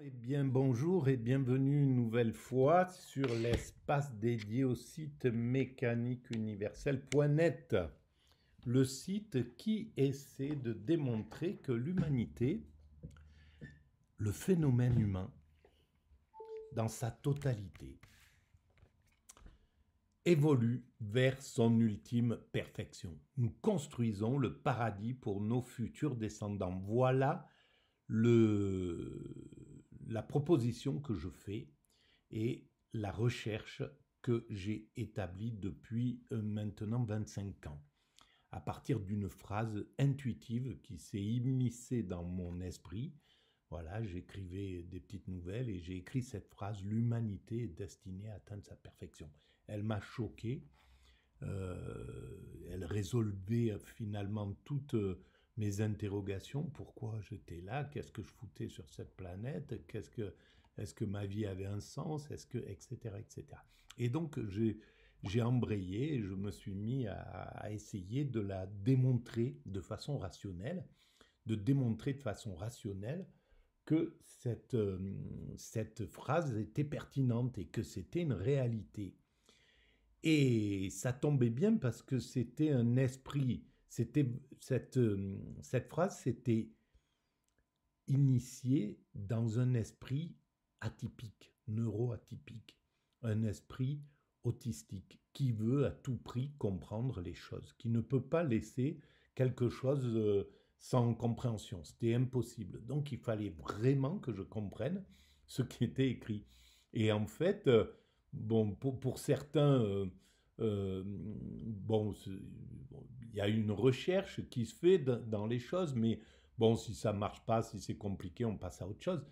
Eh bien, bonjour et bienvenue une nouvelle fois sur l'espace dédié au site mécaniqueuniverselle.net, le site qui essaie de démontrer que l'humanité, le phénomène humain, dans sa totalité, évolue vers son ultime perfection. Nous construisons le paradis pour nos futurs descendants. Voilà la proposition que je fais et la recherche que j'ai établie depuis maintenant 25 ans, à partir d'une phrase intuitive qui s'est immiscée dans mon esprit. Voilà, j'écrivais des petites nouvelles et j'ai écrit cette phrase: l'humanité est destinée à atteindre sa perfection. Elle m'a choqué. Elle résolvait finalement toutes mes interrogations. Pourquoi j'étais là? Qu'est-ce que je foutais sur cette planète? Est-ce que ma vie avait un sens? Etc., etc. Et donc, j'ai embrayé et je me suis mis à essayer de la démontrer de façon rationnelle, que cette phrase était pertinente et que c'était une réalité. Et ça tombait bien parce que c'était un esprit, cette phrase s'était initiée dans un esprit atypique, neuroatypique, un esprit autistique qui veut à tout prix comprendre les choses, qui ne peut pas laisser quelque chose sans compréhension. C'était impossible. Donc il fallait vraiment que je comprenne ce qui était écrit. Et en fait, bon, pour certains, bon, il y a une recherche qui se fait dans les choses, mais bon, si ça marche pas, si c'est compliqué, on passe à autre chose.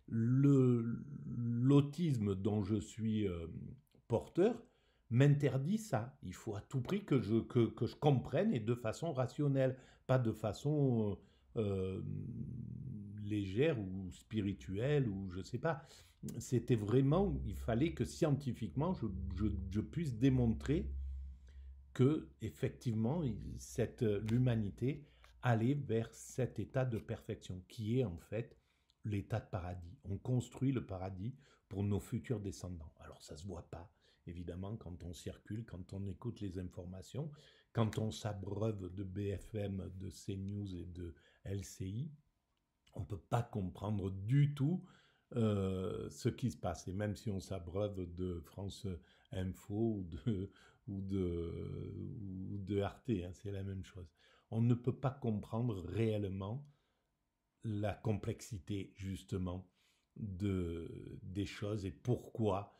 L'autisme dont je suis porteur m'interdit ça. Il faut à tout prix que je comprenne, et de façon rationnelle, pas de façon légère ou spirituelle, ou je sais pas. C'était vraiment, il fallait que scientifiquement je puisse démontrer que effectivement l'humanité allait vers cet état de perfection qui est en fait l'état de paradis. On construit le paradis pour nos futurs descendants. Alors ça se voit pas, évidemment, quand on circule, quand on écoute les informations, quand on s'abreuve de BFM, de CNews et de LCI, on ne peut pas comprendre du tout ce qui se passe. Et même si on s'abreuve de France Info ou de Arte, hein, c'est la même chose. On ne peut pas comprendre réellement la complexité, justement, des choses et pourquoi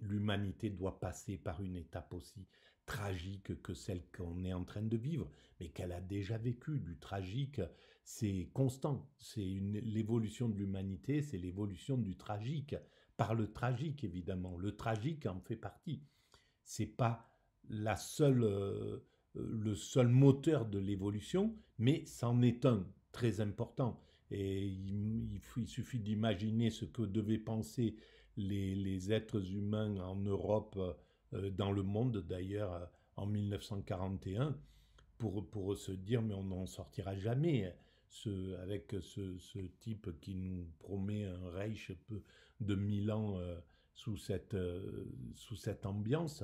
l'humanité doit passer par une étape aussi tragique que celle qu'on est en train de vivre, mais qu'elle a déjà vécu. Du tragique, c'est constant. L'évolution de l'humanité, c'est l'évolution du tragique. Par le tragique, évidemment. Le tragique en fait partie. C'est pas le seul moteur de l'évolution, mais c'en est un très important. Et il suffit d'imaginer ce que devaient penser les êtres humains en Europe, dans le monde d'ailleurs, en 1941, pour se dire mais on n'en sortira jamais. Avec ce type qui nous promet un Reich de 1000 ans sous cette ambiance,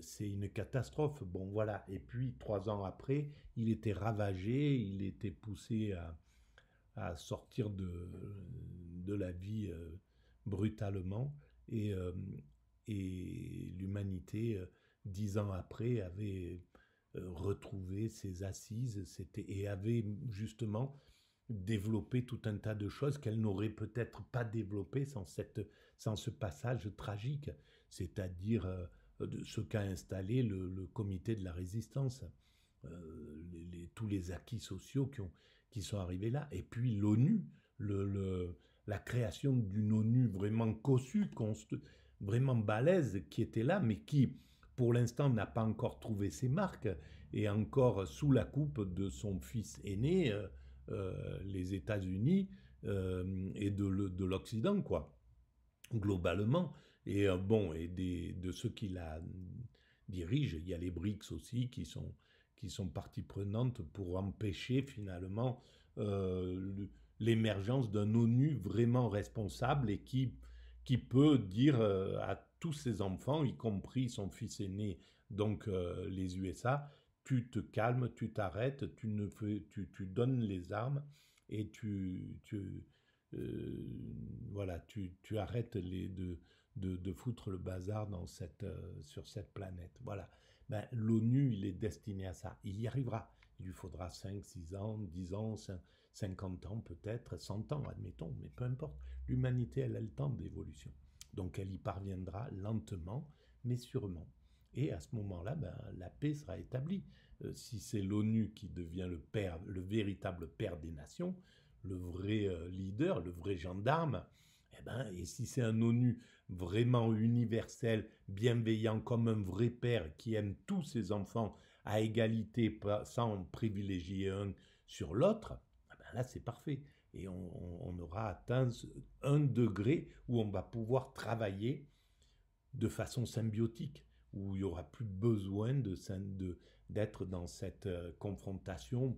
c'est une catastrophe. Bon, voilà. Et puis, 3 ans après, il était ravagé, il était poussé à sortir de la vie brutalement. Et, euh, et l'humanité, 10 ans après, avait retrouvé ses assises et avait justement développé tout un tas de choses qu'elle n'aurait peut-être pas développées sans ce passage tragique, c'est-à-dire ce qu'a installé le comité de la résistance, tous les acquis sociaux qui sont arrivés là, et puis l'ONU, la création d'une ONU vraiment cossue, vraiment balèze, qui était là, mais qui, pour l'instant, n'a pas encore trouvé ses marques, et encore sous la coupe de son fils aîné, les États-Unis, et de l'Occident, quoi, globalement. Et bon, et de ceux qui la dirigent, il y a les BRICS aussi qui sont partie prenante pour empêcher finalement l'émergence d'un ONU vraiment responsable et qui peut dire à tous ses enfants, y compris son fils aîné, donc les USA, tu te calmes, tu t'arrêtes, tu donnes les armes et euh, voilà, tu arrêtes de foutre le bazar sur cette planète. Voilà. Ben, l'ONU, il est destiné à ça. Il y arrivera. Il lui faudra 5, 6 ans, 10 ans, 50 ans peut-être, 100 ans, admettons, mais peu importe. L'humanité, elle a le temps d'évolution. Donc elle y parviendra lentement, mais sûrement. Et à ce moment-là, ben, la paix sera établie. Si c'est l'ONU qui devient le véritable père des nations, le vrai leader, le vrai gendarme, eh ben, et si c'est un ONU vraiment universel, bienveillant, comme un vrai père qui aime tous ses enfants à égalité, sans privilégier un sur l'autre, eh ben là c'est parfait. Et on aura atteint un degré où on va pouvoir travailler de façon symbiotique, où il n'y aura plus besoin d'être dans cette confrontation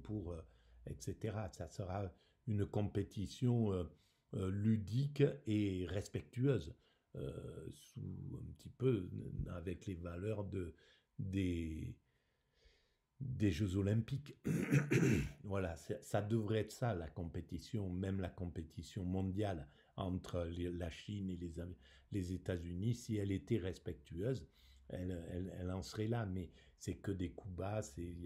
etc. Ça sera une compétition ludique et respectueuse, un petit peu avec les valeurs des Jeux Olympiques. Voilà, ça devrait être ça, la compétition, même la compétition mondiale entre la Chine et les États-Unis. Si elle était respectueuse, elle en serait là, mais c'est que des coups bas, il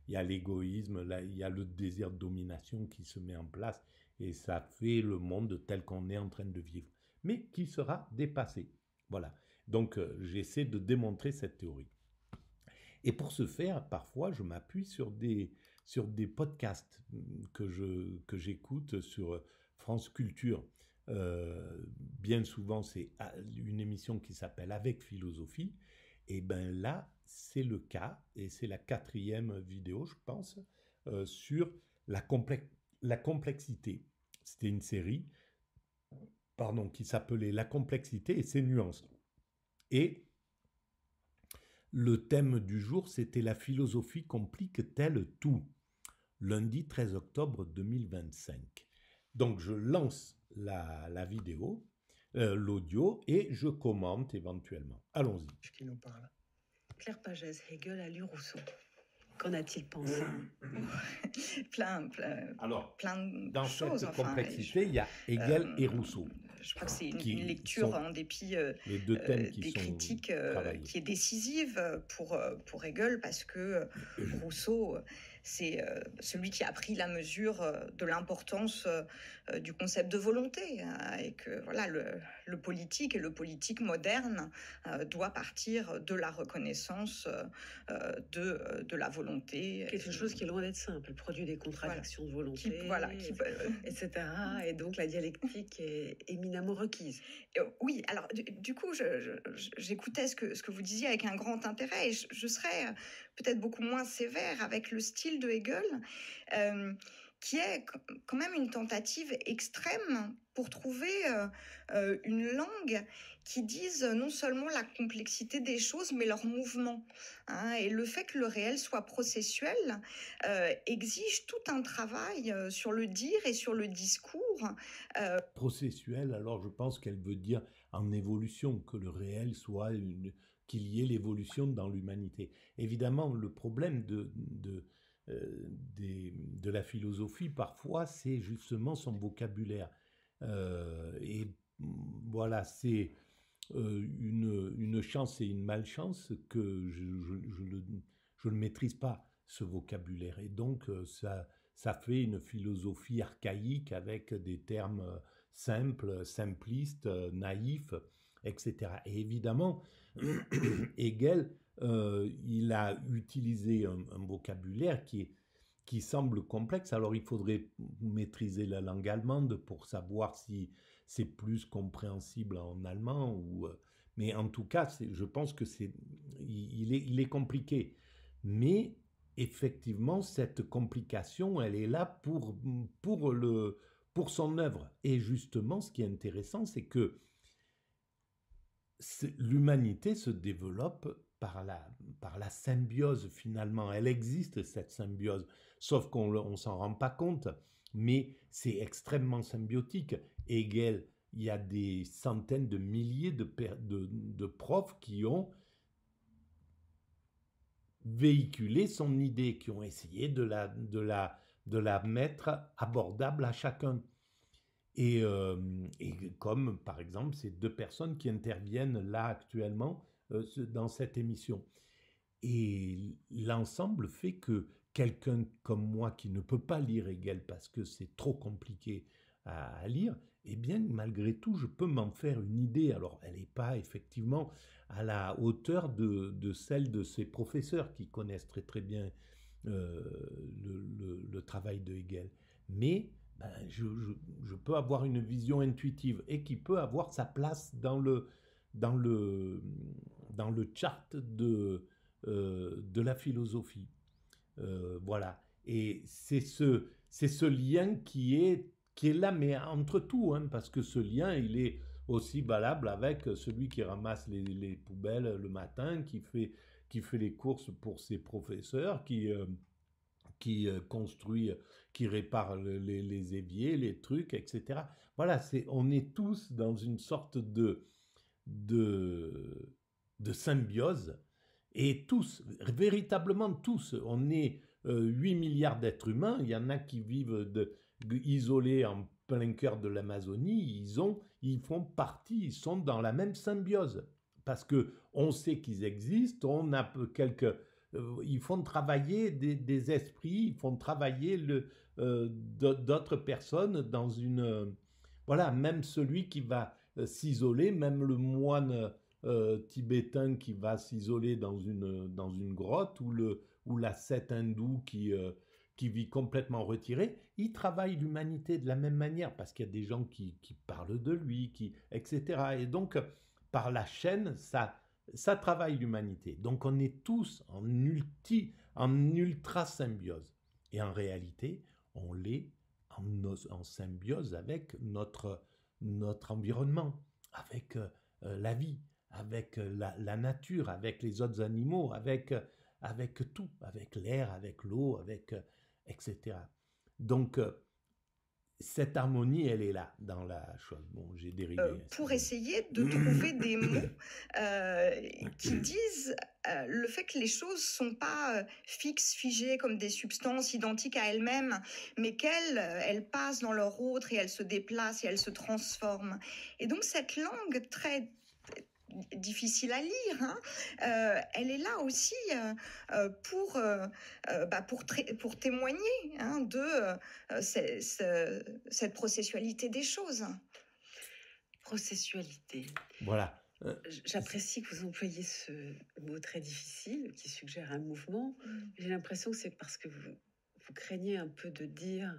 y a l'égoïsme, il y a le désir de domination qui se met en place, et ça fait le monde tel qu'on est en train de vivre, mais qui sera dépassé. Voilà, donc j'essaie de démontrer cette théorie. Et pour ce faire, parfois, je m'appuie sur des podcasts que j'écoute sur France Culture. Bien souvent, c'est une émission qui s'appelle Avec Philosophie. Et bien là, c'est le cas, et c'est la 4e vidéo, je pense, sur la complexité. C'était une série, pardon, qui s'appelait La complexité et ses nuances. Et le thème du jour, c'était la philosophie complique-t-elle tout? Lundi 13 octobre 2025. Donc je lance la vidéo, l'audio, et je commente éventuellement. Allons-y. Qui nous parle. Claire Pagès, Hegel a lu Rousseau. Qu'en a-t-il pensé? plein dans de choses. Cette complexité, il y a Hegel et Rousseau. Je crois que c'est une lecture, en dépit les deux thèmes des critiques, qui est décisive pour Hegel, parce que Rousseau, c'est celui qui a pris la mesure de l'importance du concept de volonté, hein, et que voilà, le politique et le politique moderne doit partir de la reconnaissance de la volonté. Quelque chose qui est loin d'être simple, le produit des contradictions de volonté, etc. Et donc la dialectique est éminemment requise. Oui, alors du coup, j'écoutais ce que vous disiez avec un grand intérêt, et je serais peut-être beaucoup moins sévère avec le style de Hegel, qui est quand même une tentative extrême pour trouver une langue qui dise non seulement la complexité des choses, mais leur mouvement. Hein, et le fait que le réel soit processuel exige tout un travail sur le dire et sur le discours. Processuel, alors je pense qu'elle veut dire en évolution, que le réel soit qu'il y ait l'évolution dans l'humanité. Évidemment, le problème de la philosophie, parfois, c'est justement son vocabulaire. Et voilà, c'est une chance et une malchance que je ne maîtrise pas ce vocabulaire. Et donc, ça fait une philosophie archaïque avec des termes simples, simplistes, naïfs, etc. Et évidemment, Hegel, il a utilisé un vocabulaire qui semble complexe. Alors, il faudrait maîtriser la langue allemande pour savoir si c'est plus compréhensible en allemand. Mais en tout cas, je pense que il est compliqué. Mais effectivement, cette complication, elle est là pour son œuvre. Et justement, ce qui est intéressant, c'est que l'humanité se développe par la symbiose, finalement. Elle existe, cette symbiose, sauf qu'on ne s'en rend pas compte. mais c'est extrêmement symbiotique. Hegel, il y a des centaines de milliers de profs qui ont véhiculé son idée, qui ont essayé de la mettre abordable à chacun. Et comme, par exemple, ces 2 personnes qui interviennent là actuellement dans cette émission. Et l'ensemble fait que quelqu'un comme moi qui ne peut pas lire Hegel parce que c'est trop compliqué à lire, eh bien, malgré tout, je peux m'en faire une idée. Alors, elle n'est pas effectivement à la hauteur de celle de ses professeurs qui connaissent très très bien le travail de Hegel. Mais je peux avoir une vision intuitive et qui peut avoir sa place dans le chart de la philosophie. Voilà. Et c'est ce lien qui est là, mais entre tout, hein, parce que ce lien, il est aussi valable avec celui qui ramasse les poubelles le matin, qui fait les courses pour ses professeurs, qui construit, qui répare les éviers, les trucs, etc. Voilà, on est tous dans une sorte de symbiose, et tous, véritablement tous, on est 8 milliards d'êtres humains, il y en a qui vivent isolés en plein cœur de l'Amazonie, ils font partie, ils sont dans la même symbiose, parce qu'on sait qu'ils existent, on a ils font travailler des esprits, ils font travailler d'autres personnes dans une... voilà, même celui qui va s'isoler, même le moine tibétain qui va s'isoler dans une grotte, ou l'ascète hindou qui vit complètement retiré, il travaille l'humanité de la même manière, parce qu'il y a des gens qui parlent de lui, etc. Et donc, par la chaîne, ça travaille l'humanité. Donc on est tous en ultra symbiose. Et en réalité, on l'est en symbiose avec notre environnement, avec la vie, avec la nature, avec les autres animaux, avec tout, avec l'air, avec l'eau, etc. Donc, cette harmonie, elle est là dans la chose. Bon, j'ai dérivé. Pour essayer de trouver des mots qui disent le fait que les choses ne sont pas fixes, figées comme des substances identiques à elles-mêmes, mais qu'elles passent dans leur autre et elles se déplacent et elles se transforment. Et donc cette langue très difficile à lire, hein, elle est là aussi pour témoigner, hein, de cette processualité des choses. Processualité. Voilà. J'apprécie que vous employiez ce mot très difficile qui suggère un mouvement. J'ai l'impression que c'est parce que vous craignez un peu de dire,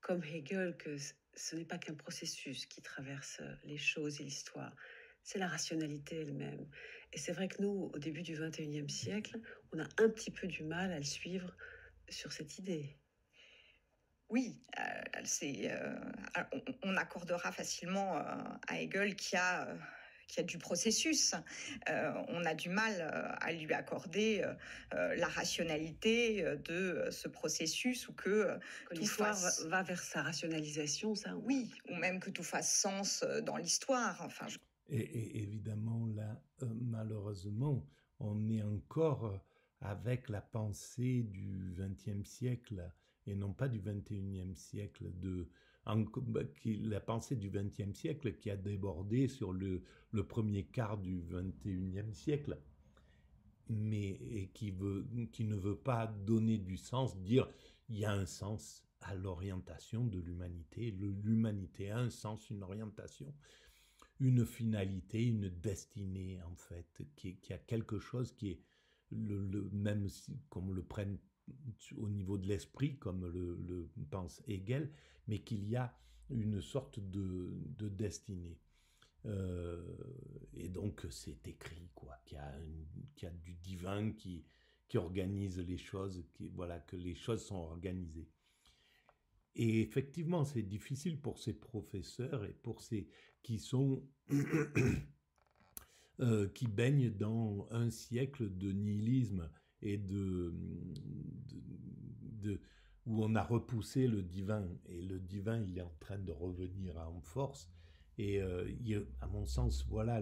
comme Hegel, que ce n'est pas qu'un processus qui traverse les choses et l'histoire. C'est la rationalité elle-même. Et c'est vrai que nous, au début du XXIe siècle, on a un petit peu du mal à le suivre sur cette idée. Oui, on accordera facilement à Hegel qu'il y a du processus. On a du mal à lui accorder la rationalité de ce processus, ou que l'histoire va vers sa rationalisation, ça. Oui, ou même que tout fasse sens dans l'histoire. Enfin, Et évidemment, là, malheureusement, on est encore avec la pensée du XXe siècle et non pas du XXIe siècle, la pensée du XXe siècle qui a débordé sur le premier quart du XXIe siècle, et qui ne veut pas donner du sens, dire il y a un sens à l'orientation de l'humanité, l'humanité a un sens, une orientation, une finalité, une destinée, en fait, qui a quelque chose qui est même comme le prenne au niveau de l'esprit, comme le pense Hegel, mais qu'il y a une sorte de destinée. Et donc c'est écrit, quoi, qu'il y a du divin qui organise les choses, que les choses sont organisées. Et effectivement, c'est difficile pour ces professeurs et pour ces qui sont qui baignent dans un siècle de nihilisme et où on a repoussé le divin, et le divin, il est en train de revenir en force. Et à mon sens, voilà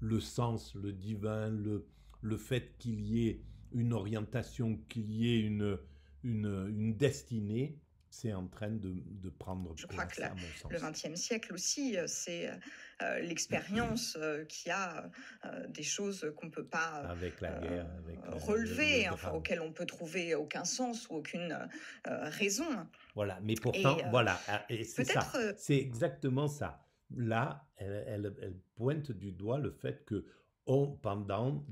le sens, le divin, le fait qu'il y ait une orientation, qu'il y ait une destinée, c'est en train de prendre Je crois place, que à mon sens. le XXe siècle aussi, c'est l'expérience qui a des choses qu'on ne peut pas avec la guerre, avec relever, le enfin, drame. auxquelles on ne peut trouver aucun sens ou aucune raison. Voilà, mais pourtant, Et voilà, et c'est ça, peut-être, c'est exactement ça. Là, elle pointe du doigt le fait que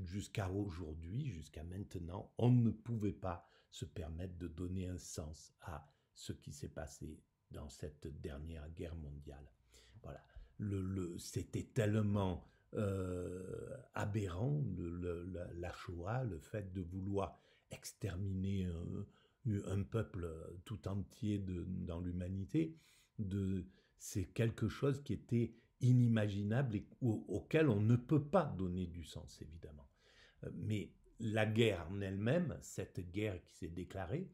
jusqu'à aujourd'hui, jusqu'à maintenant, on ne pouvait pas se permettre de donner un sens à ce qui s'est passé dans cette dernière guerre mondiale. Voilà, c'était tellement aberrant, la Shoah, le fait de vouloir exterminer un peuple tout entier dans l'humanité, c'est quelque chose qui était inimaginable et auquel on ne peut pas donner du sens, évidemment. Mais la guerre en elle-même, cette guerre qui s'est déclarée,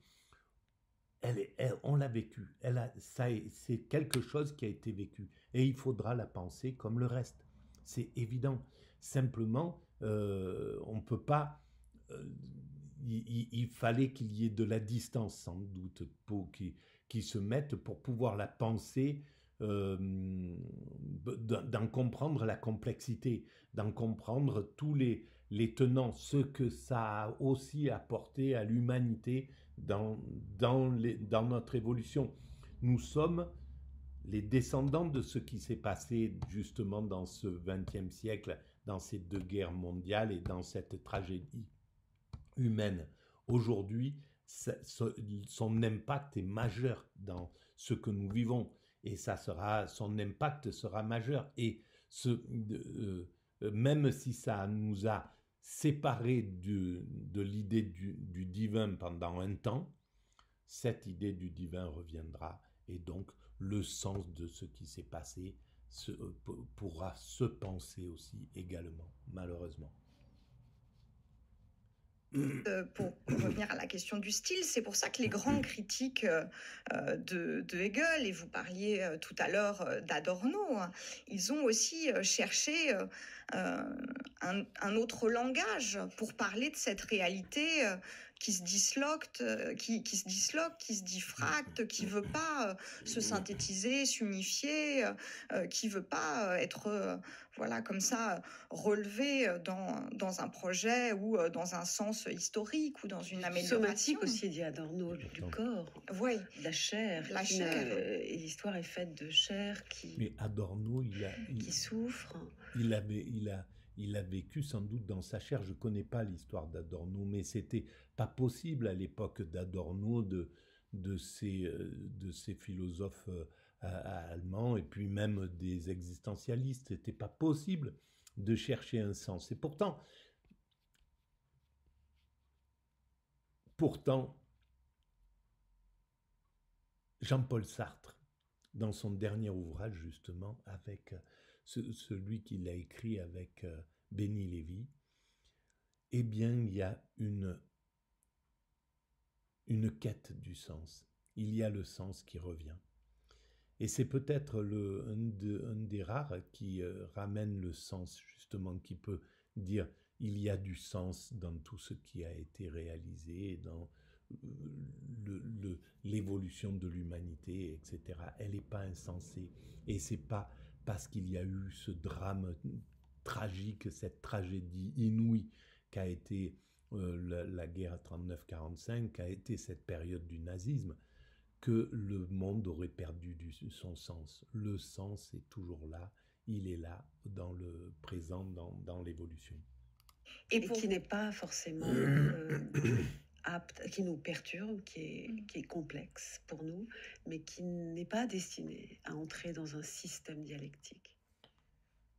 on l'a vécue. C'est quelque chose qui a été vécu. Et il faudra la penser comme le reste. C'est évident. Simplement, on ne peut pas... il fallait qu'il y ait de la distance, sans doute, pour qui se mettent pour pouvoir la penser, d'en comprendre la complexité, d'en comprendre tous les tenants, ce que ça a aussi apporté à l'humanité dans notre évolution. Nous sommes les descendants de ce qui s'est passé justement dans ce XXe siècle, dans ces deux guerres mondiales et dans cette tragédie humaine. Aujourd'hui, son impact est majeur dans ce que nous vivons et son impact sera majeur. Et même si ça nous a séparés de l'idée du divin pendant un temps, cette idée du divin reviendra et donc le sens de ce qui s'est passé pourra se penser aussi également, malheureusement. Pour revenir à la question du style, c'est pour ça que les grands critiques de Hegel, et vous parliez tout à l'heure d'Adorno, ils ont aussi cherché un autre langage pour parler de cette réalité qui se disloque, qui se diffracte, qui veut pas se synthétiser, s'unifier, qui veut pas être voilà, comme ça, relevé dans un projet ou dans un sens historique ou dans une amélioration. Somatique aussi, dit Adorno, du corps, oui. De la chair. La chair. Et l'histoire est faite de chair Mais Adorno, qui souffre. Il a vécu sans doute dans sa chair. Je ne connais pas l'histoire d'Adorno, mais c'était pas possible à l'époque d'Adorno de ces philosophes allemands et puis même des existentialistes. C'était pas possible de chercher un sens. Et pourtant, Jean-Paul Sartre, dans son dernier ouvrage justement, avec celui qu'il a écrit avec Béni Lévy, eh bien, il y a une quête du sens. Il y a le sens qui revient. Et c'est peut-être un des rares qui ramène le sens, justement, qui peut dire il y a du sens dans tout ce qui a été réalisé, dans l'évolution de l'humanité, etc. Elle n'est pas insensée. Et c'est pas parce qu'il y a eu ce drame tragique, cette tragédie inouïe qu'a été la guerre 39-45, qu'a été cette période du nazisme, que le monde aurait perdu son sens. Le sens est toujours là, il est là, dans le présent, dans l'évolution. Et qui n'est pas forcément apte, qui nous perturbe, qui est complexe pour nous, mais qui n'est pas destiné à entrer dans un système dialectique.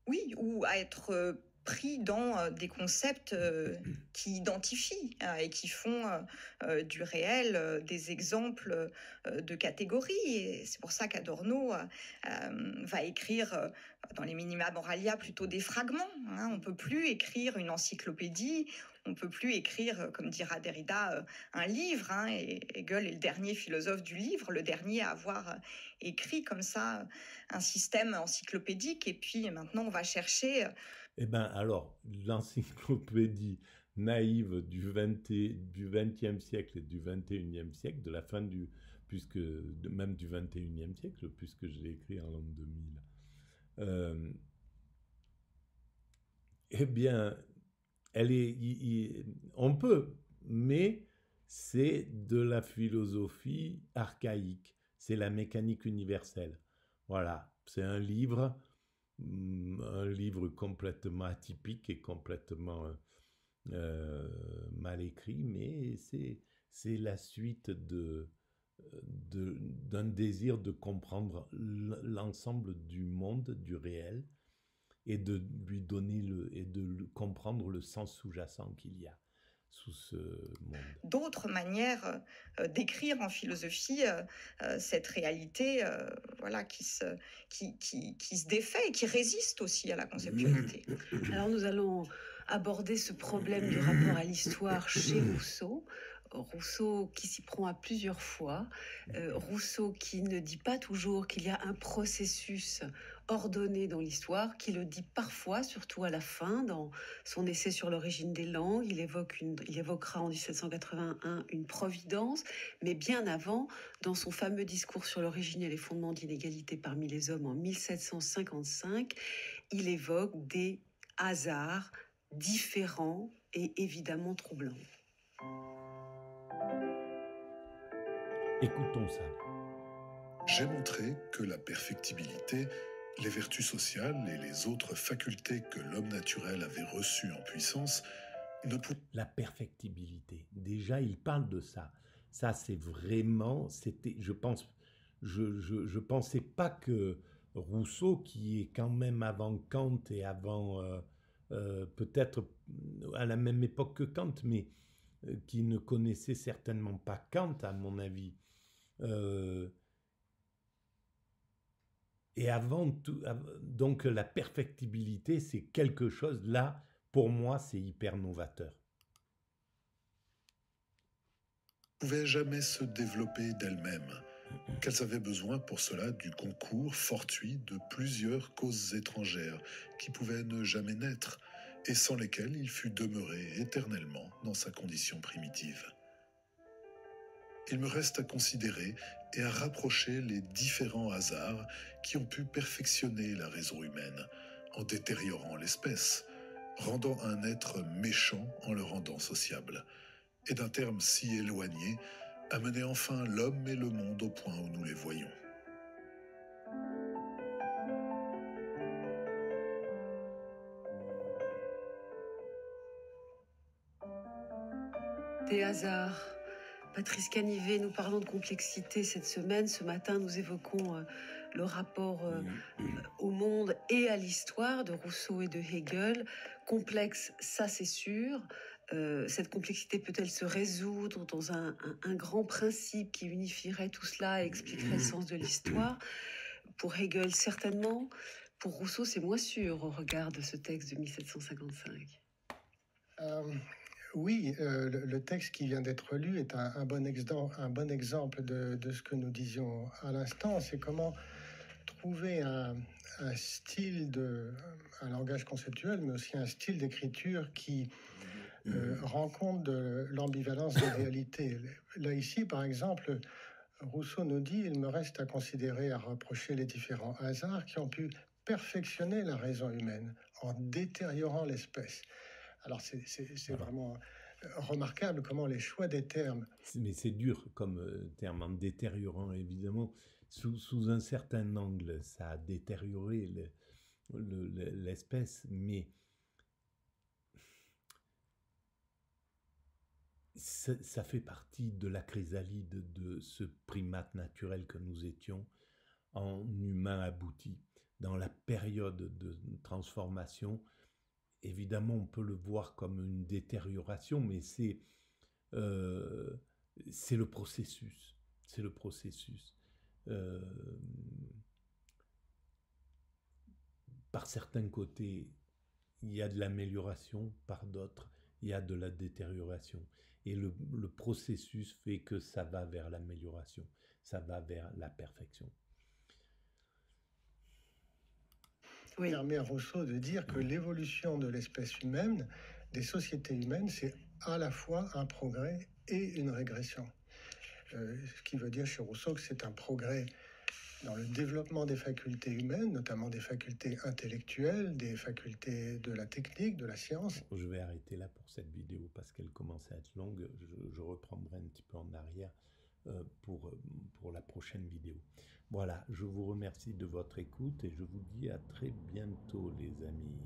Oui, ou à être pris dans des concepts qui identifient et qui font du réel des exemples de catégories. Et c'est pour ça qu'Adorno va écrire dans les Minima Moralia plutôt des fragments. On ne peut plus écrire une encyclopédie, on ne peut plus écrire, comme dira Derrida, un livre. Et Hegel est le dernier philosophe du livre, le dernier à avoir écrit comme ça un système encyclopédique. Et puis maintenant, on va chercher... Eh bien, alors, l'encyclopédie naïve du XXe siècle et du XXIe siècle, de la fin même du XXIe siècle, puisque je l'ai écrit en l'an 2000, eh bien, on peut, mais c'est de la philosophie archaïque, c'est la mécanique universelle. Voilà, c'est un livre complètement atypique et complètement mal écrit, mais c'est la suite d'un désir de comprendre l'ensemble du monde, du réel, et de lui donner comprendre le sens sous-jacent qu'il y a sous ce monde. D'autres manières d'écrire en philosophie cette réalité voilà, qui se défait et qui résiste aussi à la conceptualité. Alors nous allons aborder ce problème du rapport à l'histoire chez Rousseau. Rousseau qui s'y prend à plusieurs fois, Rousseau qui ne dit pas toujours qu'il y a un processus ordonné dans l'histoire, qui le dit parfois, surtout à la fin, dans son essai sur l'origine des langues. Il évoquera en 1781 une providence, mais bien avant, dans son fameux discours sur l'origine et les fondements d'inégalité parmi les hommes en 1755, il évoque des hasards différents et évidemment troublants. Écoutons ça. J'ai montré que la perfectibilité, les vertus sociales et les autres facultés que l'homme naturel avait reçues en puissance ne pouvaient... La perfectibilité, déjà il parle de ça. Ça c'est vraiment, je pensais pas que Rousseau, qui est quand même avant Kant et avant, peut-être à la même époque que Kant, mais qui ne connaissait certainement pas Kant à mon avis, et avant tout, donc la perfectibilité, c'est quelque chose, là, pour moi, c'est hyper novateur. Ne pouvaient jamais se développer d'elles-mêmes, qu'elles avaient besoin pour cela du concours fortuit de plusieurs causes étrangères qui pouvaient ne jamais naître et sans lesquelles il fut demeuré éternellement dans sa condition primitive. Il me reste à considérer et à rapprocher les différents hasards qui ont pu perfectionner la raison humaine en détériorant l'espèce, rendant un être méchant en le rendant sociable, et d'un terme si éloigné, amener enfin l'homme et le monde au point où nous les voyons. Des hasards. Patrice Canivet, nous parlons de complexité cette semaine. Ce matin, nous évoquons le rapport au monde et à l'histoire de Rousseau et de Hegel. Complexe, ça c'est sûr. Cette complexité peut-elle se résoudre dans un grand principe qui unifierait tout cela et expliquerait le sens de l'histoire? Pour Hegel, certainement. Pour Rousseau, c'est moins sûr au regard de ce texte de 1755. Oui, le texte qui vient d'être lu est un bon exemple de ce que nous disions à l'instant. C'est comment trouver un langage conceptuel, mais aussi un style d'écriture qui rend compte de l'ambivalence des réalités. Là, ici, par exemple, Rousseau nous dit « Il me reste à considérer, à reprocher les différents hasards qui ont pu perfectionner la raison humaine en détériorant l'espèce ». Alors, c'est vraiment remarquable comment les choix des termes... Mais c'est dur comme terme, en détériorant, évidemment. Sous un certain angle, ça a détérioré l'espèce, mais ça fait partie de la chrysalide de ce primate naturel que nous étions en humain abouti. Dans la période de transformation, évidemment, on peut le voir comme une détérioration, mais c'est le processus. C'est le processus. Euh, par certains côtés, il y a de l'amélioration, par d'autres, il y a de la détérioration. Et le processus fait que ça va vers l'amélioration, ça va vers la perfection. Oui. Permet à Rousseau de dire que l'évolution de l'espèce humaine, des sociétés humaines, c'est à la fois un progrès et une régression. Ce qui veut dire chez Rousseau que c'est un progrès dans le développement des facultés humaines, notamment des facultés intellectuelles, des facultés de la technique, de la science. Je vais arrêter là pour cette vidéo parce qu'elle commence à être longue. Je reprendrai un petit peu en arrière pour la prochaine vidéo. Voilà, je vous remercie de votre écoute et je vous dis à très bientôt les amis.